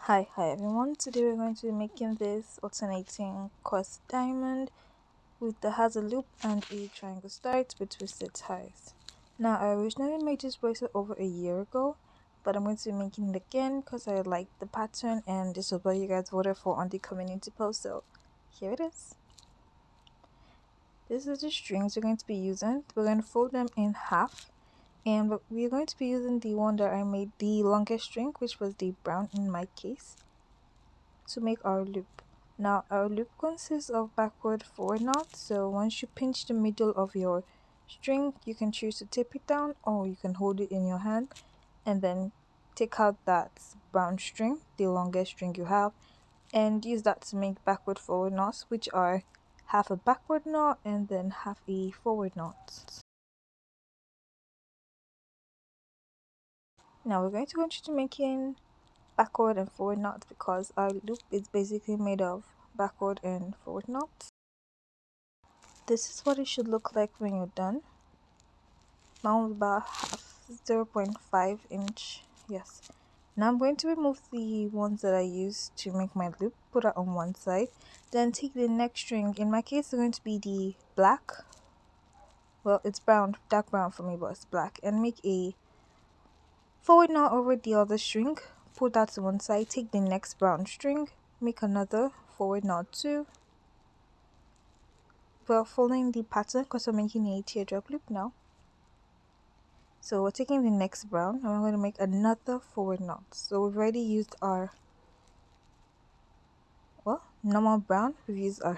Hi everyone. Today we're going to be making this alternating cross diamond with the has a loop and a triangle start with twisted ties. Now I originally made this bracelet over a year ago, but I'm going to be making it again because I like the pattern and this was what you guys voted for on the community post, so here it is. This is the strings we're going to be using. We're going to fold them in half, and we're going to be using the one that I made the longest string, which was the brown in my case, to make our loop. Now our loop consists of backward forward knots, so once you pinch the middle of your string, you can choose to tip it down or you can hold it in your hand and then take out that brown string, the longest string you have, and use that to make backward forward knots, which are half a backward knot and then half a forward knot. Now we're going to continue making backward and forward knots because our loop is basically made of backward and forward knots. This is what it should look like when you're done. Mine was about half 0.5 inch. Yes. Now I'm going to remove the ones that I used to make my loop, put it on one side, then take the next string. In my case it's going to be the black, well it's brown, dark brown for me but it's black, and make a forward knot over the other string, put that to one side, take the next brown string, make another forward knot too. We're following the pattern because we're making a teardrop loop now. So we're taking the next brown and we're going to make another forward knot. So we've already used our, well, normal brown. We've used our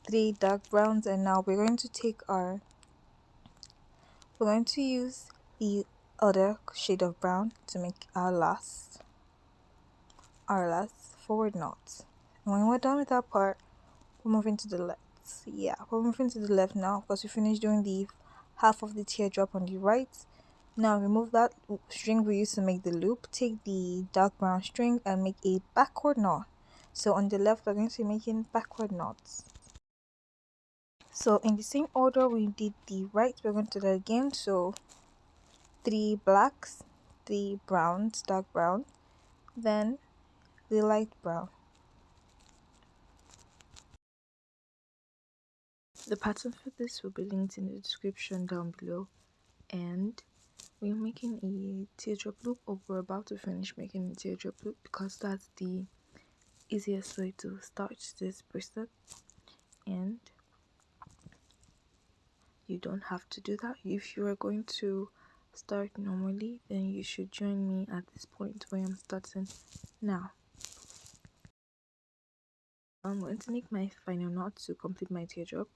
3 dark browns, and now we're going to use the other shade of brown to make our last forward knot. And when we're done with that part, we're moving to the left. Yeah, we're moving to the left now because we finished doing the half of the teardrop on the right. Now remove that string we used to make the loop, take the dark brown string and make a backward knot. So on the left we're going to be making backward knots. So in the same order we did the right, we're going to do that again. So 3 blacks, 3 browns, dark brown, then the light brown. The pattern for this will be linked in the description down below, and we're making a teardrop loop, or we're about to finish making a teardrop loop because that's the easiest way to start this bracelet, and you don't have to do that. If you are going to start normally, then you should join me at this point where I'm starting now. I'm going to make my final knot to complete my teardrop,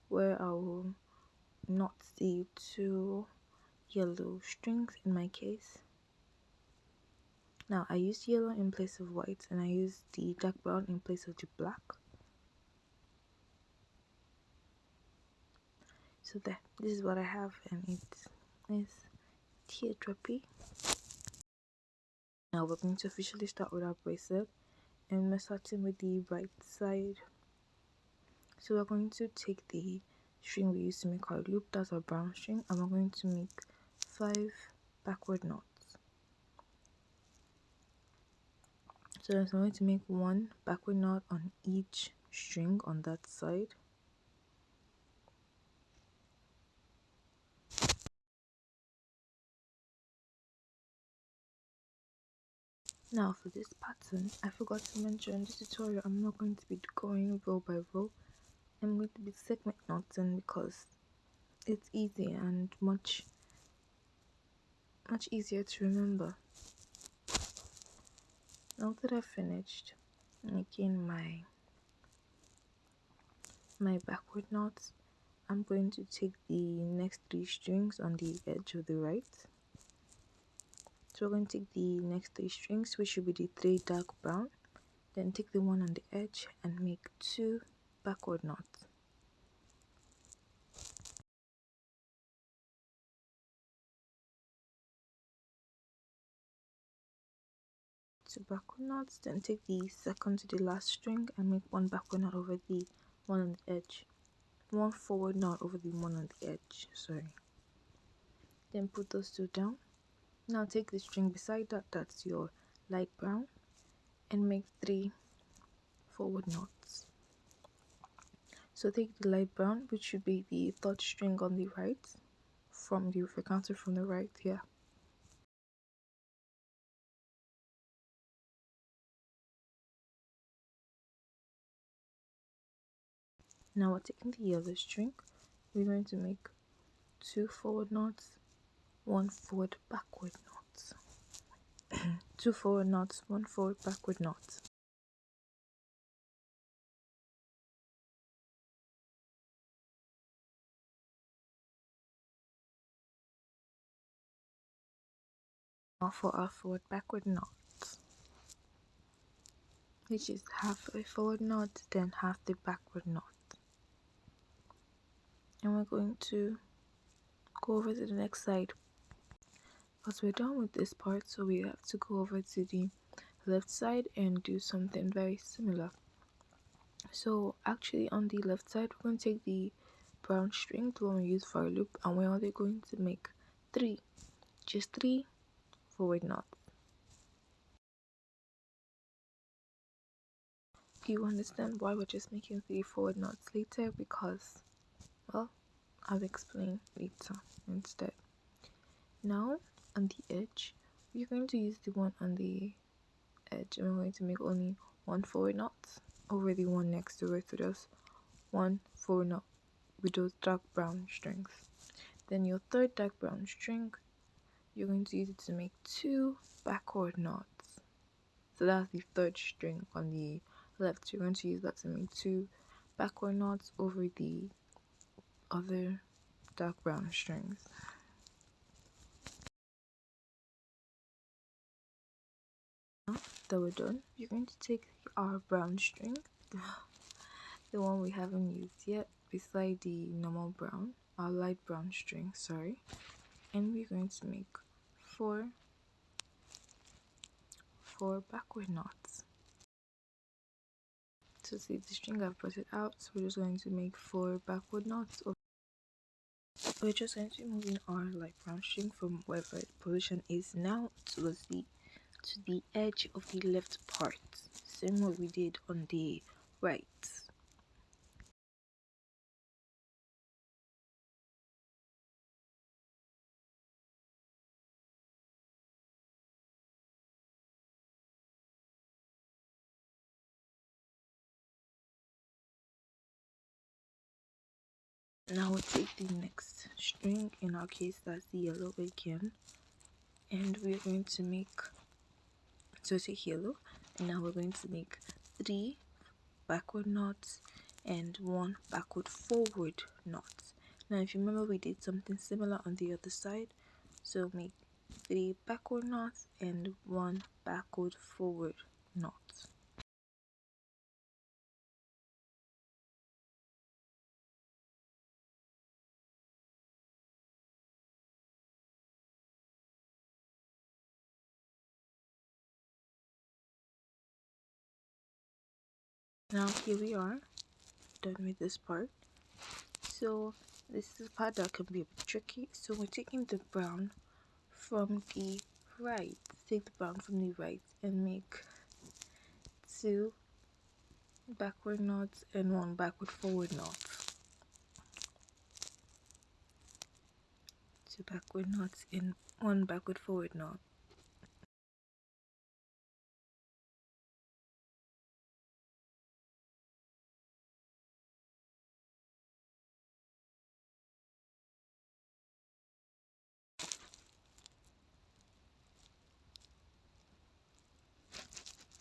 where I will knot the 2 yellow strings in my case. Now I used yellow in place of white and I used the dark brown in place of the black. So there, this is what I have, and it is teardroppy. Now we're going to officially start with our bracelet, and we're starting with the right side. So we're going to take the string we used to make our loop, that's our brown string, and we're going to make 5 backward knots. So I'm going to make 1 backward knot on each string on that side. Now for this pattern, I forgot to mention in this tutorial I'm not going to be going row by row. I'm going to be segment knotting because it's easy and much easier to remember. Now that I've finished making my backward knots, I'm going to take the next 3 strings on the edge of the right. So we're going to take the next 3 strings, which should be the 3 dark brown, then take the one on the edge and make 2 backward knots. Two backward knots, then take the second to the last string and make 1 backward knot over the one on the edge, 1 forward knot over the one on the edge, sorry. Then put those 2 down. Now take the string beside that, that's your light brown, and make 3 forward knots. So take the light brown, which should be the third string on the right, from the, if you count it from the right, yeah. Now we're taking the yellow string, we're going to make 2 forward knots, 1 forward backward knot. 2 forward knots, 1 forward backward knot. Now for our forward backward knot, which is half a forward knot, then half the backward knot. And we're going to go over to the next side. Because we're done with this part, so we have to go over to the left side and do something very similar. So actually on the left side, we're going to take the brown string, the one we use for our loop, and we're only going to make 3, just 3 forward knots. You understand why we're just making 3 forward knots later? Because, well, I'll explain later instead. Now on the edge, we're going to use the one on the edge, and we're going to make only 1 forward knot over the one next to it, so just 1 forward knot with those dark brown strings. Then your third dark brown string, you're going to use it to make 2 backward knots. So that's the third string on the left. You're going to use that to make 2 backward knots over the other dark brown strings. Now that we're done, you're going to take our brown string, the one we haven't used yet, beside the normal brown, our light brown string, sorry, and we're going to make 4 backward knots. To see the string, I've brought it out, so we're just going to make 4 backward knots. We're just going to be moving our light brown string from wherever the position is now towards to the edge of the left part, same way we did on the right. Now we'll take the next string, in our case that's the yellow again, and we're going to make, so take yellow, and now we're going to make 3 backward knots and 1 backward forward knot. Now if you remember, we did something similar on the other side, so make 3 backward knots and 1 backward forward knot. Now here we are, done with this part. So this is the part that can be a bit tricky. So we're taking the brown from the right, take the brown from the right and make 2 backward knots and 1 backward forward knot. 2 backward knots and 1 backward forward knot.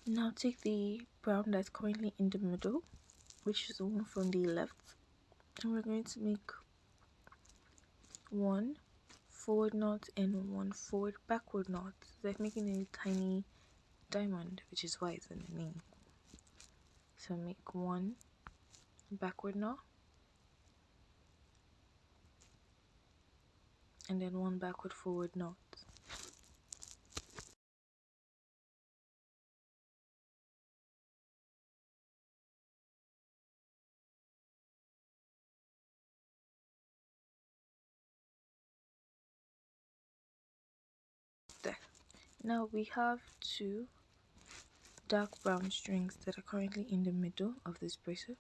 Now take the brown that's currently in the middle, which is the one from the left, and we're going to make 1 forward knot and 1 forward backward knot. It's like making a tiny diamond, which is why it's in the name. So make 1 backward knot and then 1 backward forward knot. There. Now we have 2 dark brown strings that are currently in the middle of this bracelet.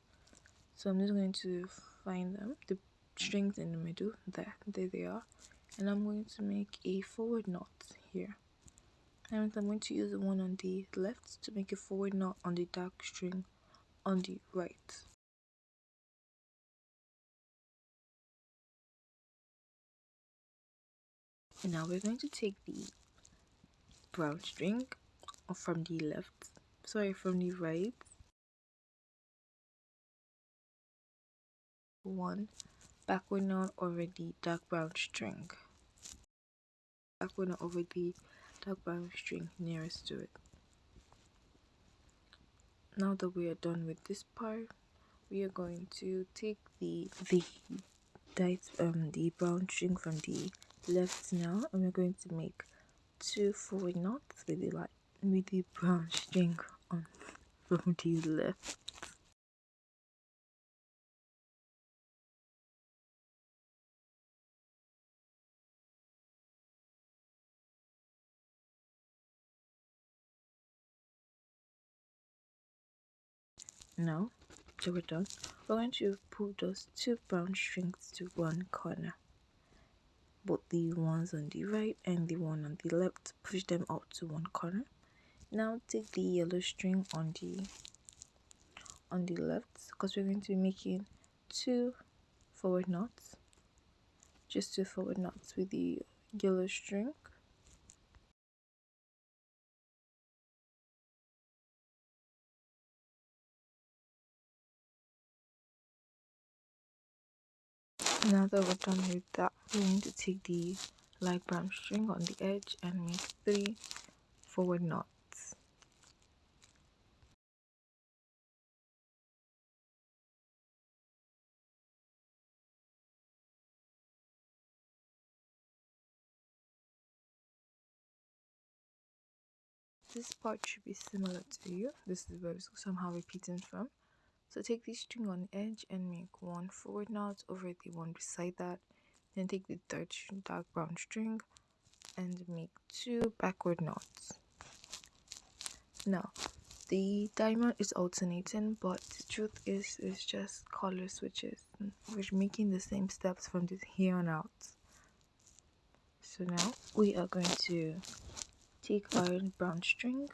So I'm just going to find them, the strings in the middle, there they are, and I'm going to make a forward knot here. And I'm going to use the one on the left to make a forward knot on the dark string on the right. Now we're going to take the brown string from the from the right, one backward knot over the dark brown string, nearest to it. Now that we are done with this part, we are going to take the brown string from the left now, and we're going to make 2 forward knots with the brown string on from the left. Now that we're done, we're going to pull those 2 brown strings to one corner, both the ones on the right and the one on the left. Push them out to one corner. Now take the yellow string on the left, because we're going to be making 2 forward knots, just 2 forward knots with the yellow string. Now that we're done with that, we're going to take the light brown string on the edge and make 3 forward knots. This part should be similar to you. This is where it's somehow repeating from. So take the string on the edge and make 1 forward knot over the one beside that. Then take the third dark brown string and make 2 backward knots. Now, the diamond is alternating, but the truth is it's just color switches. We're making the same steps from here on out. So now we are going to take our brown string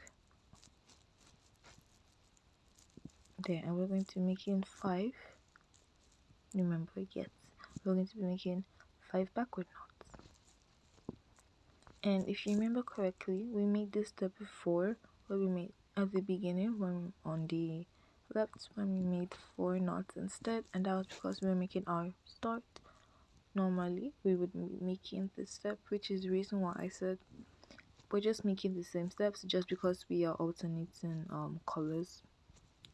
there, and we're going to be making 5. Remember, yes, we're going to be making 5 backward knots. And if you remember correctly, we made this step before, where we made at the beginning when on the left, when we made 4 knots instead, and that was because we were making our start. Normally we would be making this step, which is the reason why I said we're just making the same steps, just because we are alternating colors.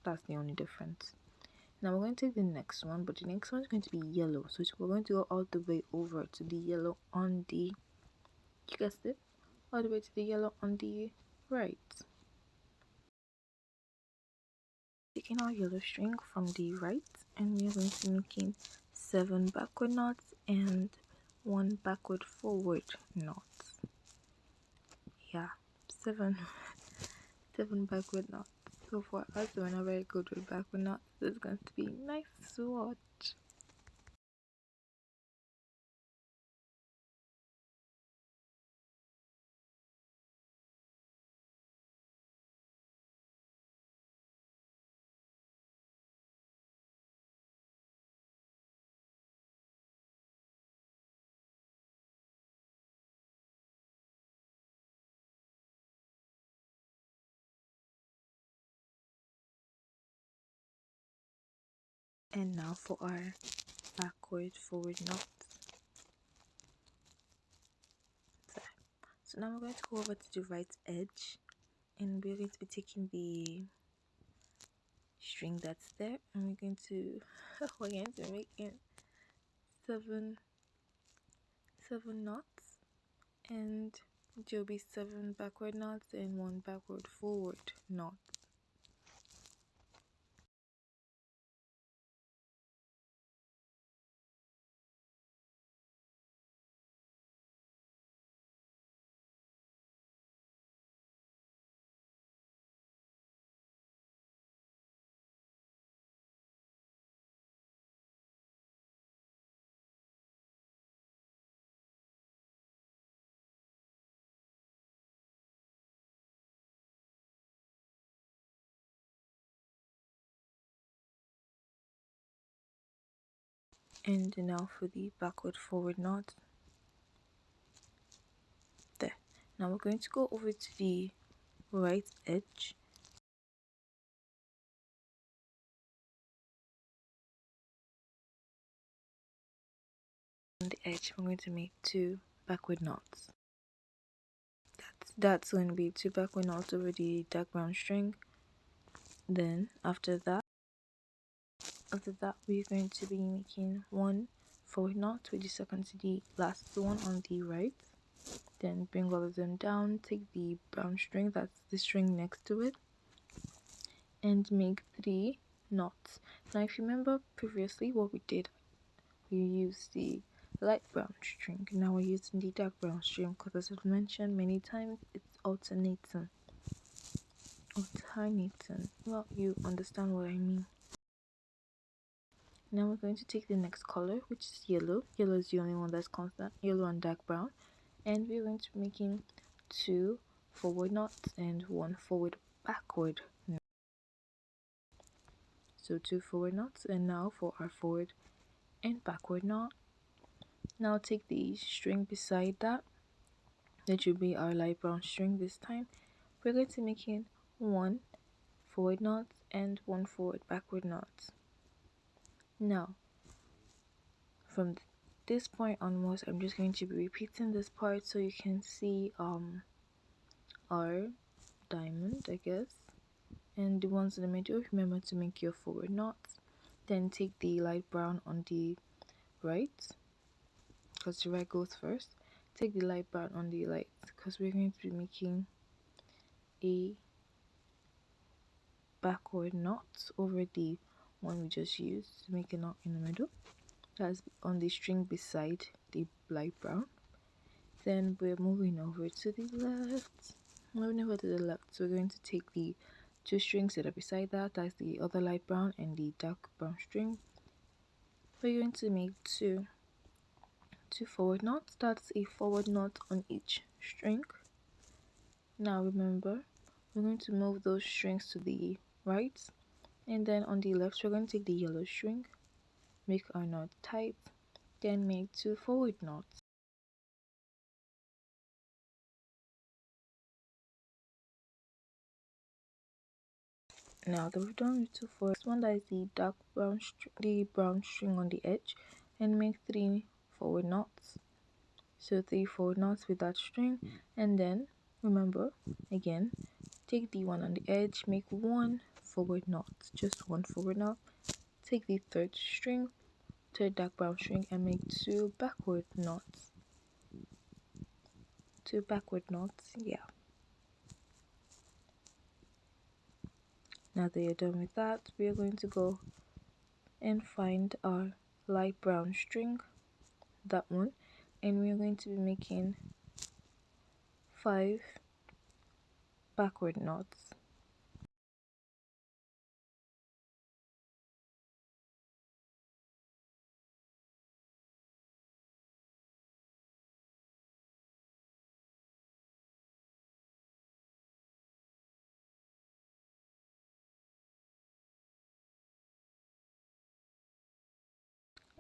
That's the only difference. Now we're going to take the next one, but the next one is going to be yellow, so we're going to go all the way over to the yellow on the, you guessed it, all the way to the yellow on the right. Taking our yellow string from the right, and we are going to be making 7 backward knots and 1 backward forward knot. Yeah, 7 backward knots. So for us, we're not very good with backward knots. It's going to be nice to watch. And now for our backward forward knot. So now we're going to go over to the right edge, and we're going to be taking the string that's there, and we're going to make it 7 knots, and there'll be 7 backward knots and 1 backward forward knot. And now for the backward forward knot. There. Now we're going to go over to the right edge. On the edge, I'm going to make 2 backward knots. That's going to be 2 backward knots over the dark brown string. Then after that we're going to be making 1 forward knot, which is second to the last one on the right. Then bring all of them down, take the brown string, that's the string next to it, and make 3 knots. Now if you remember previously what we did, we used the light brown string. Now we're using the dark brown string because, as I've mentioned many times, it's alternating. Well, you understand what I mean. Now we're going to take the next color, which is yellow. Yellow is the only one that's constant, yellow and dark brown. And we're going to be making 2 forward knots and 1 forward backward knot. So 2 forward knots, and now for our forward and backward knot. Now take the string beside that should be our light brown string this time. We're going to be making 1 forward knot and 1 forward backward knot. Now from this point onwards, I'm just going to be repeating this part so you can see our diamond, I guess. And the ones in the middle, remember to make your forward knots. Then take the light brown on the right, because the right goes first. Take the light brown on the light, because we're going to be making a backward knot over the one we just used to make a knot in the middle. That's on the string beside the light brown. Then we're moving over to the left. Moving over to the left, so we're going to take the 2 strings that are beside that's the other light brown and the dark brown string. We're going to make two forward knots. That's a forward knot on each string. Now remember, we're going to move those strings to the right, and then on the left we're going to take the yellow string, make our knot tight, then make 2 forward knots. Now that we've done with 2 forward, one that is the dark brown brown string on the edge, and make 3 forward knots. So 3 forward knots with that string, and then remember again, take the one on the edge, make 1 forward knot, just 1 forward knot. Take the third string, third dark brown string, and make 2 backward knots. 2 backward knots, yeah. Now that you're done with that, we are going to go and find our light brown string, that one, and we are going to be making 5 backward knots.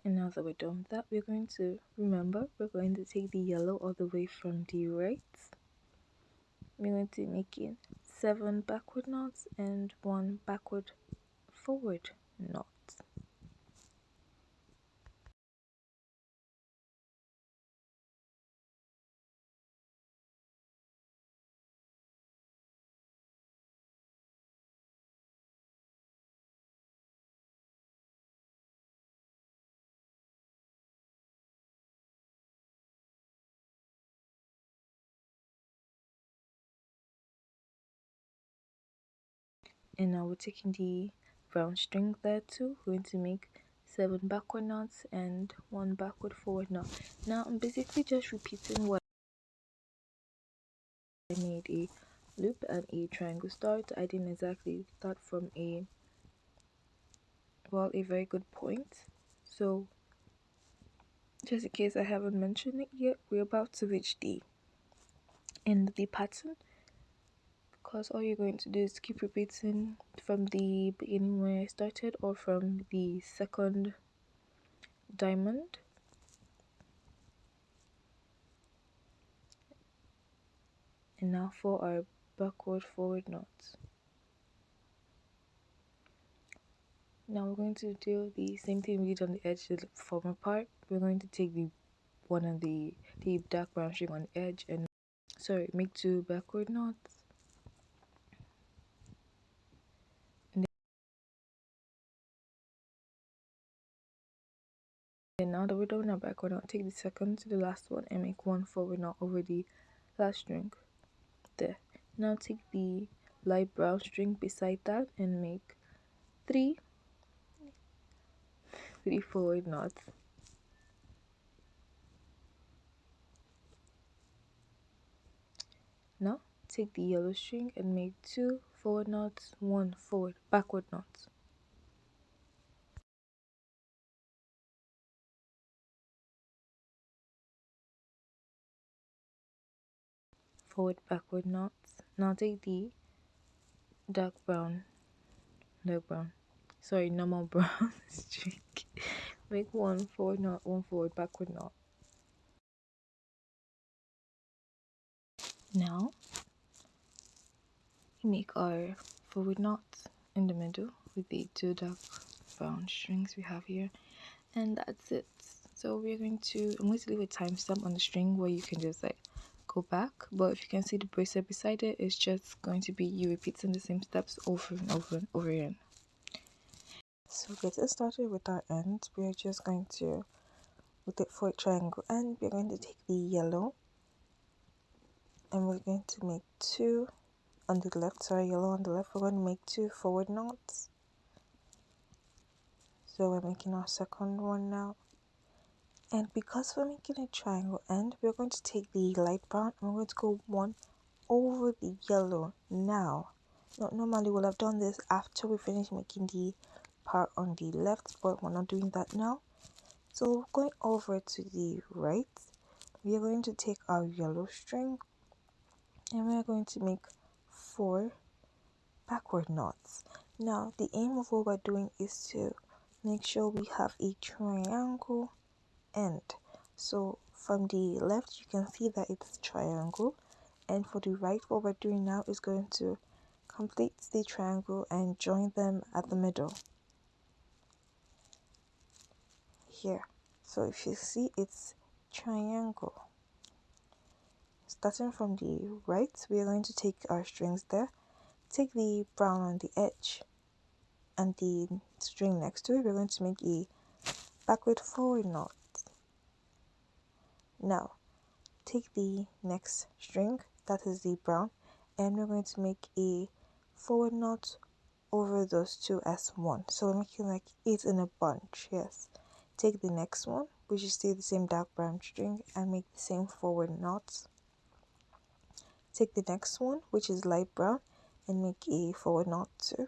And now that we're done with that, we're going to take the yellow all the way from the right. We're going to be making 7 backward knots and 1 backward forward knot. And now we're taking the brown string there too. We're going to make 7 backward knots and 1 backward forward knot. Now I'm basically just repeating what I made a loop and a triangle start. I didn't exactly start from a very good point. So just in case I haven't mentioned it yet, we're about to reach the end of the pattern, because all you're going to do is keep repeating from the beginning where I started, or from the second diamond, and now for our backward forward knots. Now we're going to do the same thing we did on the edge, the former part. We're going to take the one on the dark brown string on the edge and make 2 backward knots. And now that we're done our backward knot, take the second to the last one and make 1 forward knot over the last string. There. Now take the light brown string beside that and make 3 forward knots. Now take the yellow string and make 2 forward knots, 1 backward knot. Forward backward knots. Now take the normal brown string. Make 1 forward knot, 1 forward backward knot. Now make our forward knots in the middle with the 2 dark brown strings we have here, and that's it. So I'm going to leave a timestamp on the string where you can just go back, but if you can see the bracelet beside it, it's just going to be you repeating the same steps over and over and over again. So getting started with our ends, we are just going to, with it for a triangle end, we're going to take the yellow and we're going to make 2 on the left, yellow on the left. We're going to make 2 forward knots. So we're making our second one now. And because we're making a triangle end, we're going to take the light brown and we're going to go 1 over the yellow now. Normally we'll have done this after we finish making the part on the left, but we're not doing that now. So going over to the right, we are going to take our yellow string and we are going to make 4 backward knots. Now the aim of what we're doing is to make sure we have a triangle end. So from the left you can see that it's a triangle, and for the right what we're doing now is going to complete the triangle and join them at the middle here. So if you see, it's triangle. Starting from the right, we are going to take our strings there, take the brown on the edge and the string next to it. We're going to make a backward forward knot. Now take the next string, that is the brown, and we're going to make a forward knot over those 2 as 1. So we're making like 8 in a bunch. Yes. Take the next one, which is still the same dark brown string, and make the same forward knot. Take the next one, which is light brown, and make a forward knot too.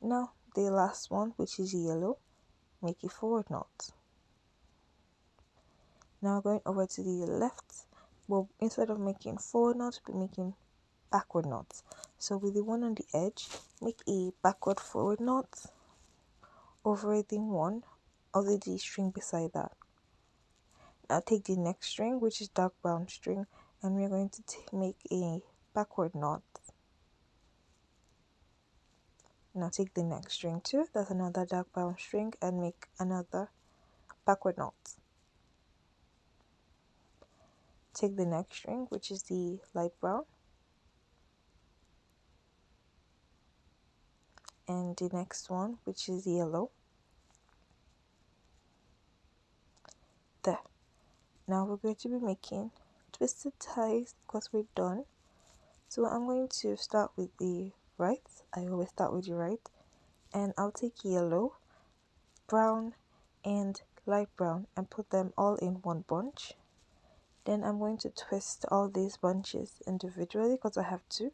Now the last one, which is yellow, make a forward knot. Now going over to the left, well, instead of making forward knots, we'll be making backward knots. So with the one on the edge, make a backward forward knot over the one of the string beside that. Now take the next string, which is dark brown string, and we're going to make a backward knot. Now take the next string too, that's another dark brown string, and make another backward knot. Take the next string, which is the light brown, and the next one, which is yellow. There. Now we're going to be making twisted ties because we're done. So I'm going to start with the right. I always start with the right, and I'll take yellow, brown, and light brown and put them all in one bunch. Then I'm going to twist all these bunches individually because I have 2,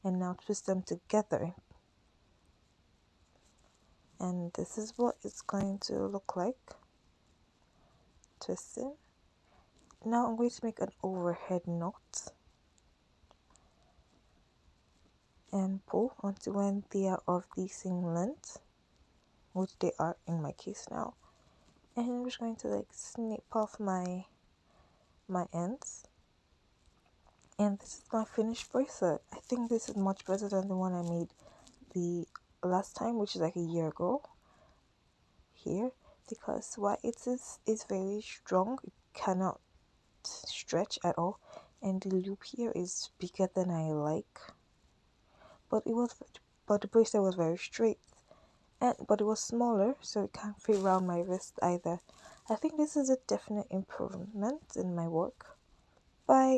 and now twist them together. And this is what it's going to look like. Twisting. Now I'm going to make an overhead knot and pull until when they are of the same length. which they are in my case now. And I'm just going to like snip off my ends. And this is my finished bracelet. I think this is much better than the one I made the last time, which is like a year ago here, because why it's very strong. It cannot stretch at all, and the loop here is bigger than I like. But the bracelet was very straight, and but it was smaller, so it can't fit around my wrist either. I think this is a definite improvement in my work. Bye.